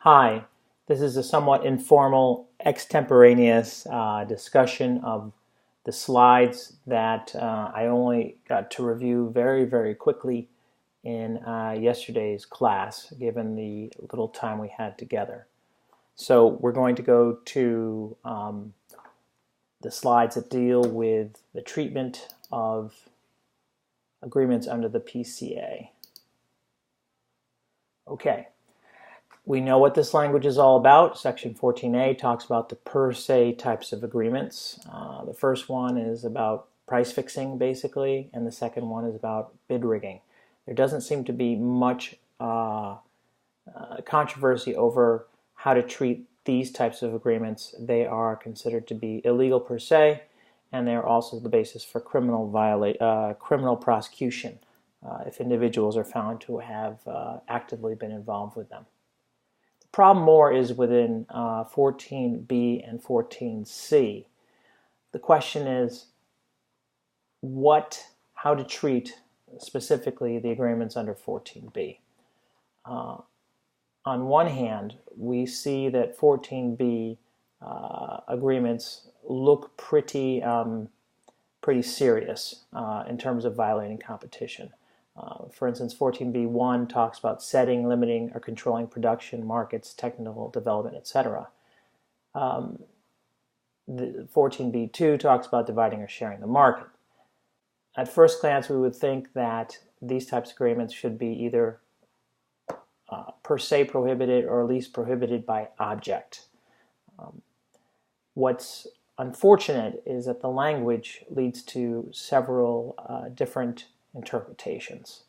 Hi, this is a somewhat informal, extemporaneous discussion of the slides that I only got to review very quickly in yesterday's class, given the little time we had together. So we're going to go to the slides that deal with the treatment of agreements under the PCA. Okay. We know what this language is all about. Section 14A talks about the per se types of agreements. The first one is about price fixing, basically, and the second one is about bid rigging. There doesn't seem to be much controversy over how to treat these types of agreements. They are considered to be illegal per se, and they are also the basis for criminal prosecution if individuals are found to have actively been involved with them. Problem more is within 14B and 14C. The question is how to treat specifically the agreements under 14B. On one hand, we see that 14B agreements look pretty serious in terms of violating competition. For instance, 14B1 talks about setting, limiting, or controlling production, markets, technical development, etc. The 14B2 talks about dividing or sharing the market. At first glance, we would think that these types of agreements should be either per se prohibited or at least prohibited by object. What's unfortunate is that the language leads to several different interpretations.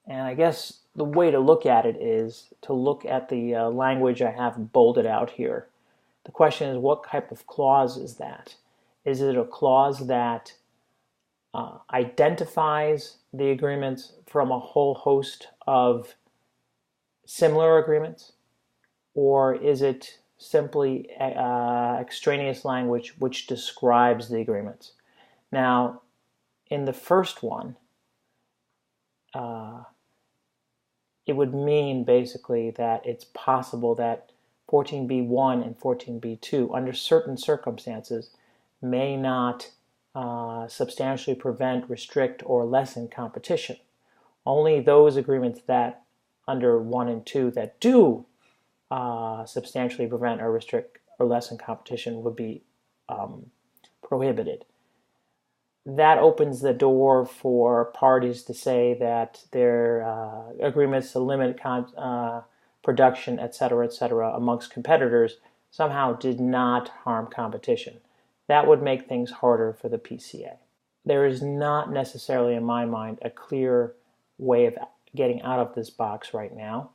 And I guess the way to look at it is to look at the language I have bolded out here. The question is, what type of clause is that? Is it a clause that identifies the agreements from a whole host of similar agreements? Or is it simply extraneous language which describes the agreements? Now, in the first one, it would mean basically that it's possible that 14B1 and 14B2, under certain circumstances, may not substantially prevent, restrict, or lessen competition. Only those agreements that under 1 and 2 that do substantially prevent or restrict or lessen competition would be prohibited. That opens the door for parties to say that their agreements to limit production, etc., amongst competitors somehow did not harm competition. That would make things harder for the PCA. There is not necessarily, in my mind, a clear way of getting out of this box right now,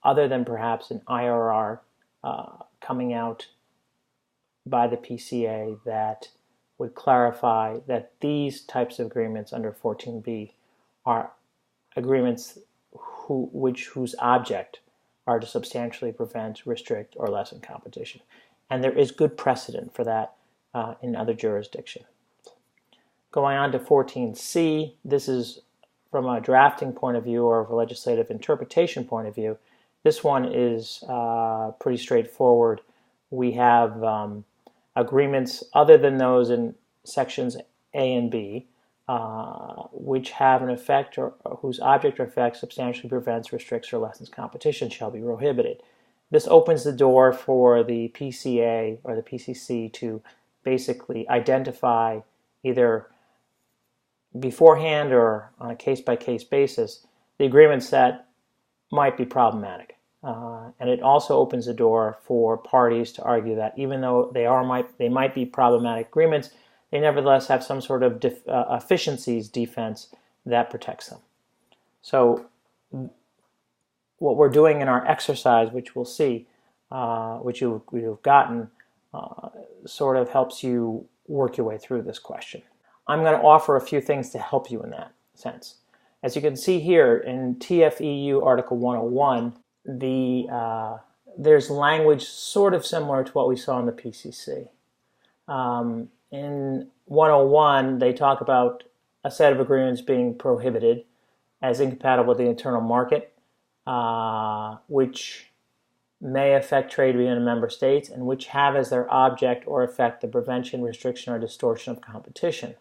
other than perhaps an IRR coming out by the PCA that would clarify that these types of agreements under 14B are agreements whose object are to substantially prevent, restrict, or lessen competition. And there is good precedent for that in other jurisdictions. Going on to 14C, this is from a drafting point of view or a legislative interpretation point of view. This one is pretty straightforward. We have agreements other than those in sections A and B, which have an effect or whose object or effect substantially prevents, restricts, or lessens competition shall be prohibited. This opens the door for the PCA or the PCC to basically identify either beforehand or on a case-by-case basis the agreements that might be problematic. And it also opens the door for parties to argue that even though they might be problematic agreements, they nevertheless have some sort of efficiencies defense that protects them. So what we're doing in our exercise, which we'll see, which you've gotten, sort of helps you work your way through this question. I'm going to offer a few things to help you in that sense. As you can see here in TFEU Article 101, there's language sort of similar to what we saw in the PCC. In 101, they talk about a set of agreements being prohibited as incompatible with the internal market, which may affect trade between member states, and which have as their object or effect the prevention, restriction, or distortion of competition.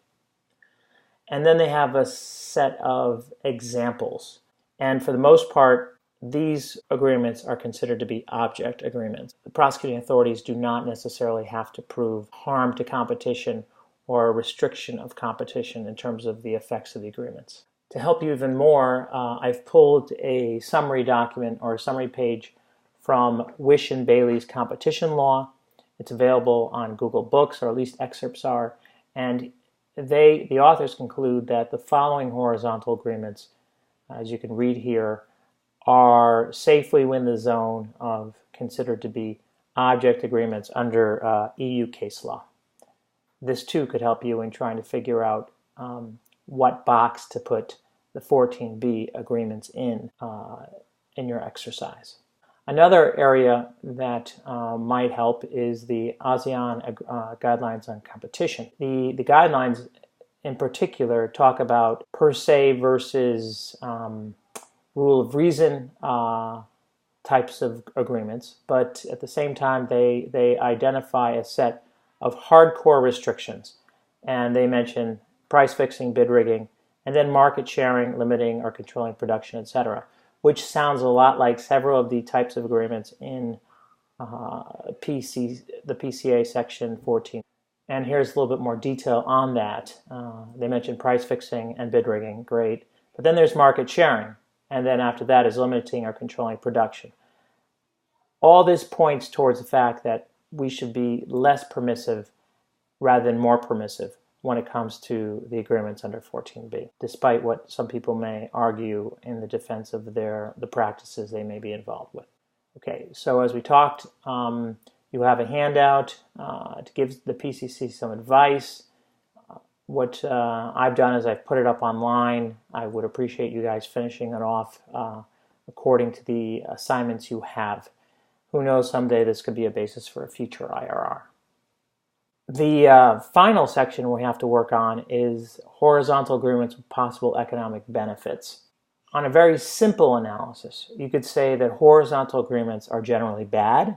And then they have a set of examples. And for the most part, these agreements are considered to be object agreements. The prosecuting authorities do not necessarily have to prove harm to competition or a restriction of competition in terms of the effects of the agreements. To help you even more, I've pulled a summary document or a summary page from Wish and Bailey's Competition Law. It's available on Google Books, or at least excerpts are, and the authors conclude that the following horizontal agreements, as you can read here, are safely within the zone of considered to be object agreements under EU case law. This too could help you in trying to figure out what box to put the 14B agreements in your exercise. Another area that might help is the ASEAN guidelines on competition. The guidelines in particular talk about per se versus rule of reason types of agreements, but at the same time they identify a set of hardcore restrictions, and they mention price fixing, bid rigging, and then market sharing, limiting or controlling production, etc., which sounds a lot like several of the types of agreements in the PCA section 14. And here's a little bit more detail on that. They mention price fixing and bid rigging, great. But then there's market sharing, and then after that is limiting or controlling production. All this points towards the fact that we should be less permissive rather than more permissive when it comes to the agreements under 14B, despite what some people may argue in the defense of the practices they may be involved with. Okay, so as we talked, you have a handout to give the PCC some advice. What I've done is I've put it up online. I would appreciate you guys finishing it off according to the assignments you have. Who knows, someday this could be a basis for a future IRR. The final section we have to work on is horizontal agreements with possible economic benefits. On a very simple analysis, you could say that horizontal agreements are generally bad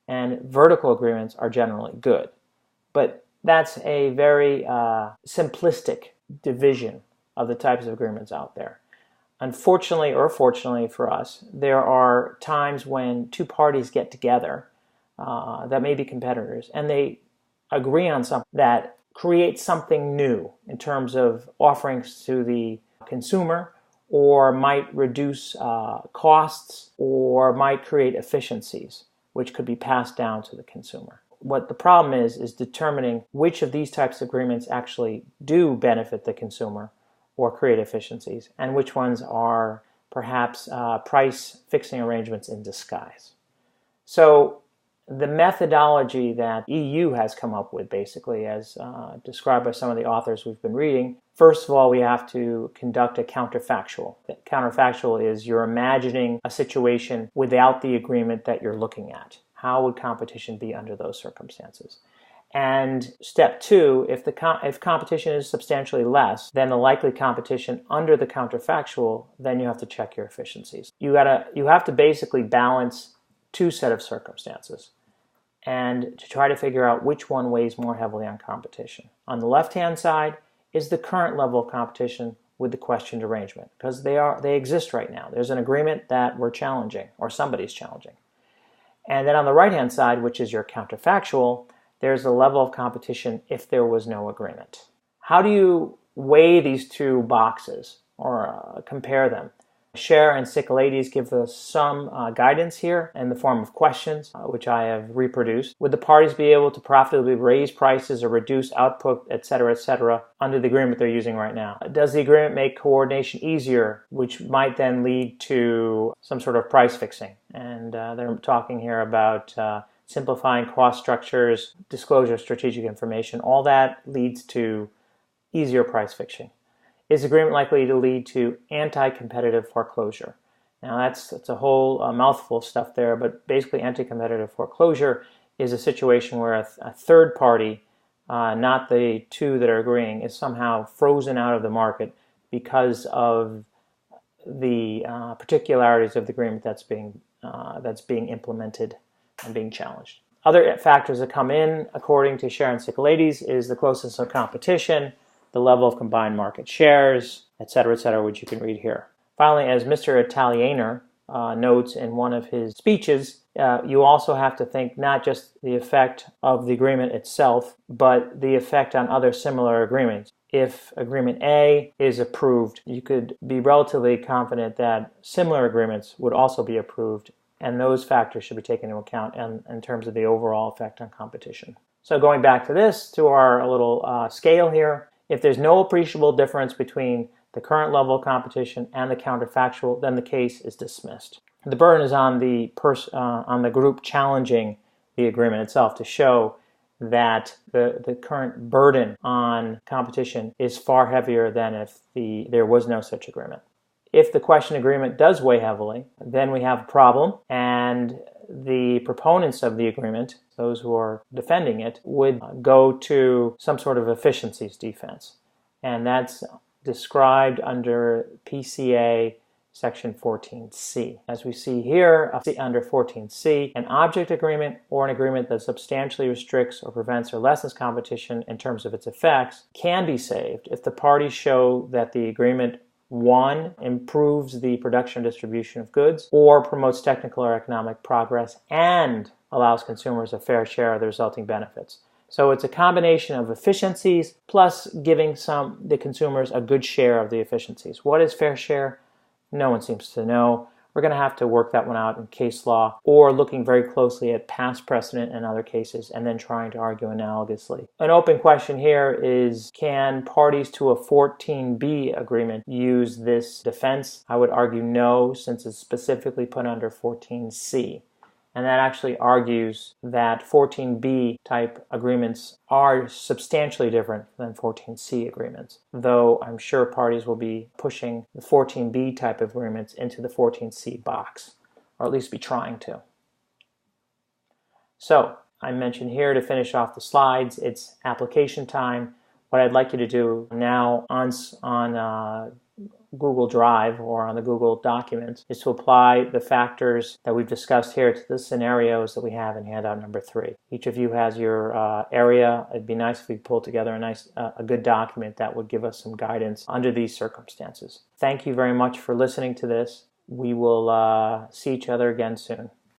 and vertical agreements are generally good. But that's a very simplistic division of the types of agreements out there. Unfortunately or fortunately for us, there are times when two parties get together that may be competitors, and they agree on something that creates something new in terms of offerings to the consumer, or might reduce costs, or might create efficiencies, which could be passed down to the consumer. What the problem is determining which of these types of agreements actually do benefit the consumer or create efficiencies, and which ones are perhaps price fixing arrangements in disguise. So the methodology that EU has come up with, basically, as described by some of the authors we've been reading, first of all, we have to conduct a counterfactual. Counterfactual is you're imagining a situation without the agreement that you're looking at. How would competition be under those circumstances? And step two, if competition is substantially less than the likely competition under the counterfactual, then you have to check your efficiencies. You have to basically balance two set of circumstances and to try to figure out which one weighs more heavily on competition. On the left-hand side is the current level of competition with the questioned arrangement, because they exist right now. There's an agreement that we're challenging, or somebody's challenging. And then on the right-hand side, which is your counterfactual, there's the level of competition if there was no agreement. How do you weigh these two boxes or compare them? Cher and Sikalides give us some guidance here in the form of questions, which I have reproduced. Would the parties be able to profitably raise prices or reduce output, etc., under the agreement they're using right now? Does the agreement make coordination easier, which might then lead to some sort of price fixing? And they're talking here about simplifying cost structures, disclosure of strategic information. All that leads to easier price fixing. Is agreement likely to lead to anti-competitive foreclosure? Now that's a whole mouthful of stuff there, but basically anti-competitive foreclosure is a situation where a third party, not the two that are agreeing, is somehow frozen out of the market because of the particularities of the agreement that's being implemented and being challenged. Other factors that come in, according to Sharon Sikalides, is the closeness of competition, the level of combined market shares, etc., which you can read here. Finally, as Mr. Italiener notes in one of his speeches, you also have to think not just the effect of the agreement itself, but the effect on other similar agreements. If Agreement A is approved, you could be relatively confident that similar agreements would also be approved, and those factors should be taken into account in terms of the overall effect on competition. So going back to this, to our little scale here, if there's no appreciable difference between the current level of competition and the counterfactual, then the case is dismissed. The burden is on the group challenging the agreement itself to show that the current burden on competition is far heavier than if there was no such agreement. If the question agreement does weigh heavily, then we have a problem, and the proponents of the agreement, those who are defending it, would go to some sort of efficiencies defense. And that's described under PCA Section 14C. As we see here, under 14C, an object agreement or an agreement that substantially restricts or prevents or lessens competition in terms of its effects can be saved if the parties show that the agreement 1. Improves the production and distribution of goods, or promotes technical or economic progress and allows consumers a fair share of the resulting benefits. So it's a combination of efficiencies plus giving the consumers a good share of the efficiencies. What is fair share? No one seems to know. We're going to have to work that one out in case law, or looking very closely at past precedent in other cases and then trying to argue analogously. An open question here is, can parties to a 14B agreement use this defense? I would argue no, since it's specifically put under 14C. And that actually argues that 14B type agreements are substantially different than 14C agreements, though I'm sure parties will be pushing the 14B type of agreements into the 14C box, or at least be trying to. So I mentioned here to finish off the slides, it's application time. What I'd like you to do now on Google Drive or on the Google Documents is to apply the factors that we've discussed here to the scenarios that we have in handout number 3. Each of you has your area. It'd be nice if we pulled together a good document that would give us some guidance under these circumstances. Thank you very much for listening to this. We will see each other again soon.